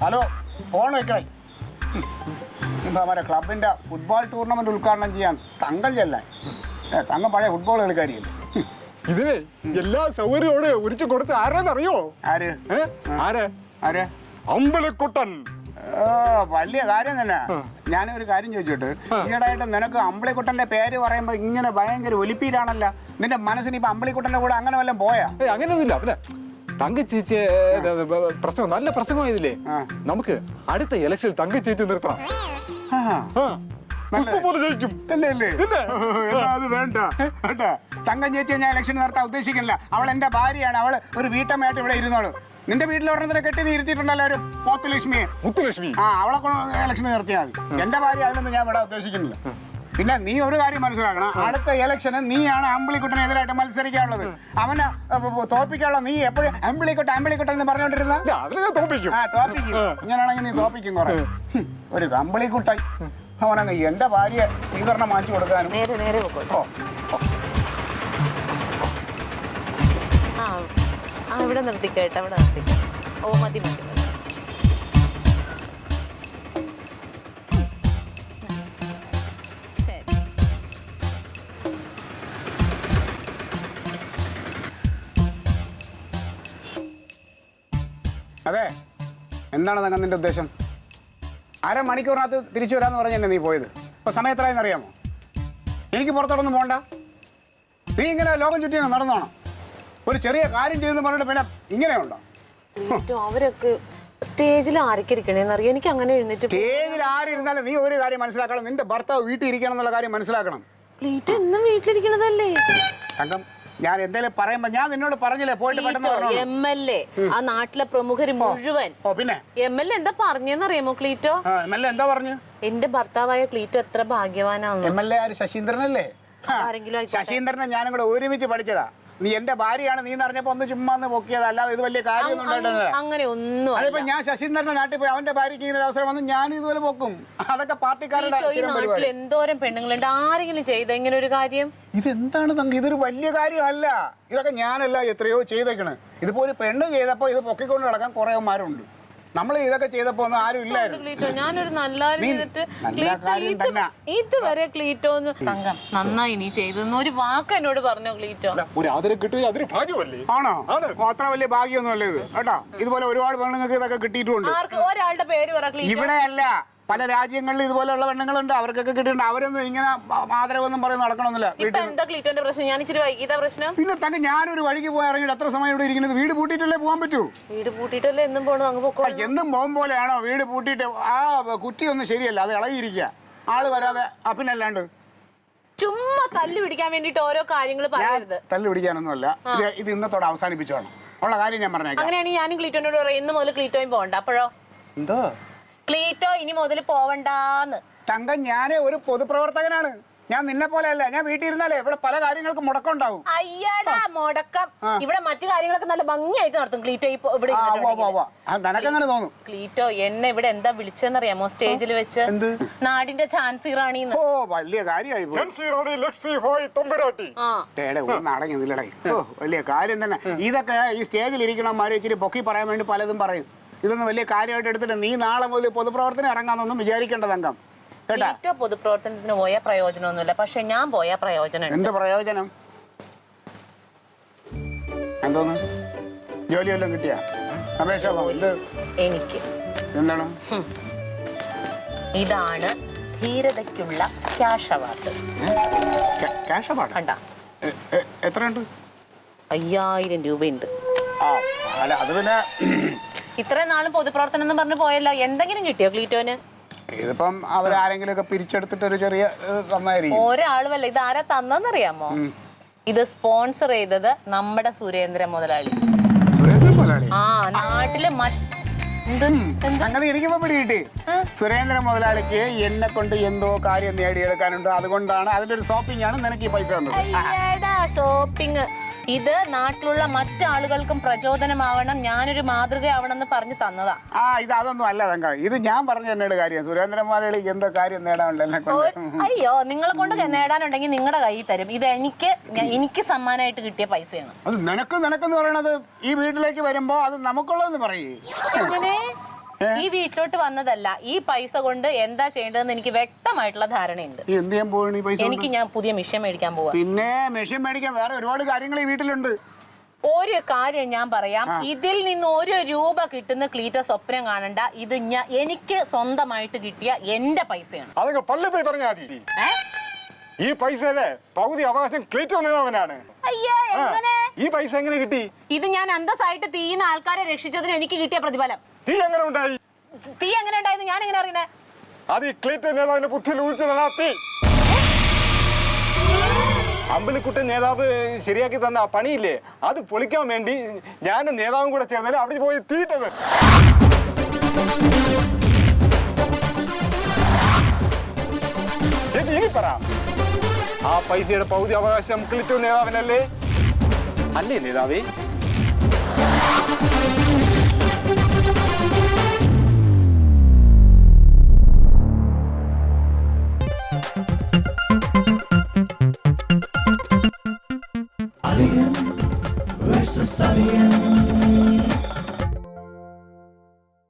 Hello phone വെക്കണേ. ഇപ്പം അവരെ ക്ലബിൻ്റെ ഫുട്ബോൾ ടൂർണമെൻറ്റ് ഉദ്ഘാടനം ചെയ്യാൻ തങ്കം ചെല്ലാൻ. തങ്കം പഴയ ഫുട്ബോൾ കളിക്കാരിയല്ലേ. ഇതിനെ എല്ലാ സൗകര്യത്തോടെ ഒരുക്കി കൊടുത്ത് ആരാന്നറിയോ? ആര് ആര് ആര്? അമ്പിളിക്കുട്ടൻ. വലിയ കാര്യം തന്നെ. ഞാനൊരു കാര്യം ചോദിച്ചോട്ട്, ഈയിടെയായിട്ട് നിനക്ക് അമ്പിളിക്കുട്ടന്റെ പേര് പറയുമ്പോ ഇങ്ങനെ ഭയങ്കര ഒലിപ്പീരാണല്ലോ. നിന്റെ മനസ്സിന് ഇപ്പൊ അമ്പിളിക്കുട്ടന്റെ കൂടെ അങ്ങനെ വല്ലതും പോയാ? അങ്ങനെയൊന്നുമില്ല. പിന്നെ തങ്ക ചേച്ചി പ്രശ്നം നല്ല പ്രശ്നമായതില്ലേ, നമുക്ക് അടുത്ത ഇലക്ഷനിൽ തങ്ക ചേച്ചി നിർത്തണം. ജയിക്കും. അത് വേണ്ട കേട്ടാ. തങ്കം ചേച്ചിയെ ഞാൻ ഇലക്ഷൻ നടത്താൻ ഉദ്ദേശിക്കുന്നില്ല. അവൾ എന്റെ ഭാര്യയാണ്. അവൾ ഒരു വീട്ടമ്മയായിട്ട് ഇവിടെ ഇരുന്നോളൂ. നിന്റെ വീട്ടിൽ ഒരെണ്ണത്തിനെ കെട്ടി നീ ഇരുത്തിയിട്ടുണ്ടല്ലോ, ഒരു മുത്തുലക്ഷ്മി. അവളെ ഇലക്ഷൻ നിർത്തിയാൽ മതി. എന്റെ ഭാര്യ അതിനൊന്നും ഞാൻ ഇവിടെ ഉദ്ദേശിക്കുന്നില്ല. പിന്നെ നീ ഒരു കാര്യം മനസ്സിലാക്കണം, അടുത്ത ഇലക്ഷന് നീയാണ് അമ്പിളിക്കുട്ടനെതിരായിട്ട് മത്സരിക്കാനുള്ളത്. അവനെ തോപ്പിക്കാനുള്ള നീ എപ്പോഴും അമ്പിളിക്കുട്ടൻ എന്ന് പറഞ്ഞോണ്ടിരുന്ന തോപ്പിക്കും. ഇങ്ങനെയാണെങ്കിൽ നീ തോപ്പിക്കും. കുറെ ഒരു അമ്പിളിക്കുട്ടൻ അവനങ്ങ് എന്റെ ഭാര്യ സ്വീകരണം മാറ്റി കൊടുക്കാനും. ഇവിടെ നിർത്തിക്കേട്ടോ, ഇവിടെ നിർത്തിക്കാം. ഓ മതി മതി. അതെ, എന്താണ് തങ്കം നിന്റെ ഉദ്ദേശം? അരമണിക്കൂറിനകത്ത് തിരിച്ചു വരാമെന്ന് പറഞ്ഞല്ലേ നീ പോയത്. ഇപ്പൊ സമയം എത്രയെന്ന് അറിയാമോ? എനിക്ക് പുറത്തോടൊന്നും പോകണ്ട. നീ ഇങ്ങനെ ലോകം ചുറ്റി നടന്നോണം. ഒരു ചെറിയ കാര്യം ചെയ്തെന്ന് പറഞ്ഞിട്ട് പിന്നെ ഇങ്ങനെയുണ്ടോ? അവരൊക്കെ സ്റ്റേജിൽ ആരൊക്കെയിരിക്കണേന്നറിയാം. എനിക്ക് അങ്ങനെ എഴുന്നേറ്റ് സ്റ്റേജിൽ ആരിരുന്നാലും നീ ഒരു കാര്യം മനസ്സിലാക്കണം, നിന്റെ ഭർത്താവ് വീട്ടിൽ ഇരിക്കണം എന്നുള്ള കാര്യം മനസ്സിലാക്കണം. ക്ലീറ്റോ എന്നും വീട്ടിലിരിക്കണതല്ലേ? തങ്കം, ഞാൻ എന്തേലും പറയുമ്പോ ഞാൻ നിന്നോട് പറഞ്ഞില്ലേ പോയിട്ട് MLA ആ നാട്ടിലെ പ്രമുഖര് മുഴുവൻ. പിന്നെ MLA എന്താ പറഞ്ഞെന്നറിയാമോ ക്ലീറ്റോ? MLA എന്താ പറഞ്ഞു? എന്റെ ഭർത്താവായ ക്ലീറ്റോ എത്ര ഭാഗ്യവാനാണ്. MLA ആര്? ശശീന്ദ്രനല്ലേ? ശശീന്ദ്രനെ ഞാനും കൂടെ ഒരുമിച്ച് പഠിച്ചതാ. നീ എന്റെ ഭാര്യയാണ് നീ അറിഞ്ഞപ്പോ ഒന്ന് ചുമ്മാ പൊക്കിയത്, അല്ലാതെ ഇത് വലിയ കാര്യമൊന്നും അങ്ങനെ ഒന്നും. അതിപ്പോ ഞാൻ ശശീന്ദ്രന്റെ നാട്ടിൽ പോയി അവന്റെ ഭാര്യക്ക് ഇങ്ങനെ അവസരം വന്ന് ഞാനും ഇതുപോലെ പൊക്കും. അതൊക്കെ പാർട്ടിക്കാരുടെ നാട്ടിൽ എന്തോരം പെണ്ണുങ്ങളുണ്ട്. ആരെങ്കിലും ചെയ്ത ഇങ്ങനെ ഒരു കാര്യം? ഇതെന്താണ് തങ്ക, ഇതൊരു വലിയ കാര്യമല്ല. ഇതൊക്കെ ഞാനല്ല എത്രയോ ചെയ്തേക്കണ്. ഇതിപ്പോ ഒരു പെണ്ണ് ചെയ്തപ്പോ ഇത് പൊക്കിക്കൊണ്ട് നടക്കാൻ കുറേമാരുണ്ട്. നമ്മൾ ഇതൊക്കെ ചെയ്തപ്പോ ഒന്നും ആരും ഇല്ലായിരുന്നു. ഞാനൊരു നല്ല ഇതുവരെ ക്ലീറ്റോ തങ്കം നന്നായി നീ ചെയ്തെന്ന് ഒരു വാക്ക് എന്നോട് പറഞ്ഞോ ക്ലീറ്റോ? ആണോ? അത്ര വലിയ ഭാഗ്യമൊന്നുമല്ല ഇത് കേട്ടോ. ഇതുപോലെ ഒരുപാട് പെണ്ണുങ്ങൾക്ക് ഇതൊക്കെ കിട്ടിയിട്ടുണ്ട്. ഒരാളുടെ പേര് പറ. ഇവിടെ അല്ല, പല രാജ്യങ്ങളിൽ ഇതുപോലെയുള്ള പെണ്ണുങ്ങളുണ്ട്, അവർക്കൊക്കെ കിട്ടിയിട്ടുണ്ട്. അവരൊന്നും ഇങ്ങനെ ആദരവൊന്നും പറയുന്ന നടക്കണമെന്നില്ല. പിന്നെ തങ്ക ഞാനൊരു വഴിക്ക് പോയി ഇറങ്ങിയിട്ട് എത്ര സമയം ഇവിടെ ഇരിക്കുന്നത്? വീട് പൂട്ടിയിട്ടല്ലേ പോകാൻ പറ്റൂ? വീട് പൂട്ടിയിട്ടല്ലേ എന്നും എന്നും പോകും പോലെയാണോ വീട് പൂട്ടിയിട്ട്? ആ കുറ്റിയൊന്നും ശരിയല്ല, അത് ഇളകിയിരിക്കുക. ആള് വരാതെ പിന്നെ അല്ലാണ്ട് ചുമ്മാ തല്ലു പിടിക്കാൻ വേണ്ടിട്ട് ഓരോ കാര്യങ്ങൾ പറയരുത്. തല്ലു പിടിക്കാനൊന്നുമല്ല. ഇത് ഇന്നത്തോടെ അവസാനിപ്പിച്ചോണം ഉള്ള കാര്യം ഞാൻ പറഞ്ഞേക്കാം. അങ്ങനെയാണെങ്കിൽ ഞാനും ക്ലീറ്റോനോട് പറയാം ഇന്ന് മുതൽ ക്ലീറ്റോയും പോകണ്ട. അപ്പോഴോ? എന്തോ ക്ലീറ്റോ ഇനി മുതൽ പോവണ്ടാന്ന്. തങ്കം, ഞാനേ ഒരു പൊതുപ്രവർത്തകനാണ്. ഞാൻ നിന്നെ പോലെ അല്ല. ഞാൻ വീട്ടിൽ ഇരുന്നാലേ ഇവിടെ പല കാര്യങ്ങൾക്കും മുടക്കം ഉണ്ടാവും. അയ്യടാ മുടക്കം. ഇവിടെ മറ്റു കാര്യങ്ങളൊക്കെ നല്ല ഭംഗിയായിട്ട് നടത്തും ക്ലീറ്റോ. ഇവിടെ നിനക്കങ്ങനെ തോന്നും. ക്ലീറ്റോ എന്നെ ഇവിടെ എന്താ വിളിച്ചെന്നറിയാമോ? സ്റ്റേജിൽ വെച്ച് നാടിന്റെ ഝാൻസി റാണി. ഓ വലിയ കാര്യമായി. വലിയ കാര്യം തന്നെ. ഇതൊക്കെ ഈ സ്റ്റേജിൽ ഇരിക്കണമാരെ ഇച്ചിരി പൊക്കി പറയാൻ വേണ്ടി പലതും പറയും. ഇതൊന്നും വലിയ കാര്യമായിട്ട് എടുത്തിട്ട് നീ നാളെ മുതൽ പൊതുപ്രവർത്തനം ഇറങ്ങാന്നൊന്നും വിചാരിക്കേണ്ട തങ്കം കേട്ടോ. പൊതുപ്രവർത്തനത്തിന് പോയ പ്രയോജനമൊന്നുമില്ല, പക്ഷെ ഞാൻ പോയ പ്രയോജനം. എന്ത് പ്രയോജനം? എന്തോന്ന് ജോലി വല്ലതും കിട്ടിയാ? അപേക്ഷ എനിക്ക് എന്താണ്? ഇതാണ് ധീരതയ്ക്കുള്ള ക്യാഷ് അവാർഡ്. ക്യാഷ് അവാർഡ് കണ്ടാ? എത്രയുണ്ട്? 5000 രൂപയുണ്ട്. അല്ല അത് പിന്നെ ഇത്രയും നാളും പൊതുപ്രവർത്തനം എന്ന് പറഞ്ഞു പോയല്ലോ. എന്തെങ്കിലും കിട്ടിയോ ക്ലീറ്റോന്? ഇതിപ്പം അവരാരെങ്കിലും ഒക്കെ പിരിച്ചെടുത്തിട്ട് ഒരു ചെറിയ തന്നായിരിക്കും. ഒരാളുമല്ല. ഇത് ആരാ തന്നറിയാമോ? ഇത് സ്പോൺസർ ചെയ്തത് നമ്മുടെ സുരേന്ദ്ര മുതലാളി. ആ നാട്ടില് സംഗതി എനിക്കിപ്പോ പിടികിട്ടി. സുരേന്ദ്ര മുതലാളിക്ക് എന്നെ കൊണ്ട് എന്തോ കാര്യം നേടിയെടുക്കാനുണ്ട്. അതുകൊണ്ടാണ് അതിന്റെ ഒരു ഷോപ്പിംഗ് ആണ് നിനക്ക് ഈ പൈസ തന്നത്. ഷോപ്പിംഗ് ഇത് നാട്ടിലുള്ള മറ്റാളുകൾക്കും പ്രചോദനമാവണം, ഞാനൊരു മാതൃകയാവണമെന്ന് പറഞ്ഞു തന്നതാ. ഇത് അതൊന്നും അല്ല തങ്ക. ഇത് ഞാൻ പറഞ്ഞു തന്നെയുടെ കാര്യം. സുരേന്ദ്രൻ മുതലാളിക്ക് എന്തോ കാര്യം നേടാനുണ്ട്. അയ്യോ, നിങ്ങളെ കൊണ്ട് നേടാനുണ്ടെങ്കിൽ നിങ്ങളുടെ കയ്യിൽ തരും. ഇത് എനിക്ക് സമ്മാനമായിട്ട് കിട്ടിയ പൈസയാണ്. അത് നിനക്കെന്ന് പറയണത് ഈ വീട്ടിലേക്ക് വരുമ്പോ അത് നമുക്കുള്ളതെന്ന് പറയേ. ഈ വീട്ടിലോട്ട് വന്നതല്ല. ഈ പൈസ കൊണ്ട് എന്താ ചെയ്യേണ്ടതെന്ന് എനിക്ക് വ്യക്തമായിട്ടുള്ള ധാരണയുണ്ട്. നീ എന്ത് ചെയ്യാൻ പോവാണ് ഈ പൈസ കൊണ്ട്? എനിക്ക് ഞാൻ പുതിയ മിഷൻ മേടിക്കാൻ പോവാ. പിന്നെ മെഷീൻ മേടിക്കാൻ വേറെ ഒരുപാട് കാര്യങ്ങൾ ഈ വീട്ടിലുണ്ട്. ഒരു കാര്യം ഞാൻ പറയാം, ഇതിൽ നിന്ന് 1 രൂപ കിട്ടുന്ന ക്ലീറ്റ സ്വപ്നം കാണണ്ട. ഇത് എനിക്ക് സ്വന്തമായിട്ട് കിട്ടിയ എന്റെ പൈസയാണ്. അതൊക്കെ പള്ളി പോയി പറഞ്ഞാൽ മതി. ഈ പൈസയിലെ പകുതി അവകാശം ക്ലീറ്റോ നേതാവിനാണ്. അയ്യോ, എങ്ങനെ? ഈ പൈസ എങ്ങനെ കിട്ടി? ഇത് ഞാൻ അന്തസ്സായിട്ട് തീയുന്ന ആൾക്കാരെ രക്ഷിച്ചതിന് എനിക്ക് കിട്ടിയ പ്രതിഫലം. തീ എങ്ങനെ ഉണ്ടായി? തീ എങ്ങനെ ഉണ്ടായെന്ന് ഞാൻ എങ്ങനെ അറിയണേ? അത് ഈ ക്ലീറ്റോ നേതാവിന്റെ ബുദ്ധിയിൽ ഊഹിച്ചതാണ് തീ. അമ്പലിക്കുട്ടൻ നേതാവ് ശരിയാക്കി തന്ന ആ പണിയില്ലേ, അത് പൊളിക്കാൻ വേണ്ടി ഞാനും നേതാവും കൂടെ ചേർന്നാലും അവിടെ പോയി തീറ്റത്. ഇനി പറ, ആ പൈസയുടെ പകുതി അവകാശം ക്ലിറ്റോ നേതാവിനല്ലേ? അല്ലേ നേതാവേ? Alien versus Alien.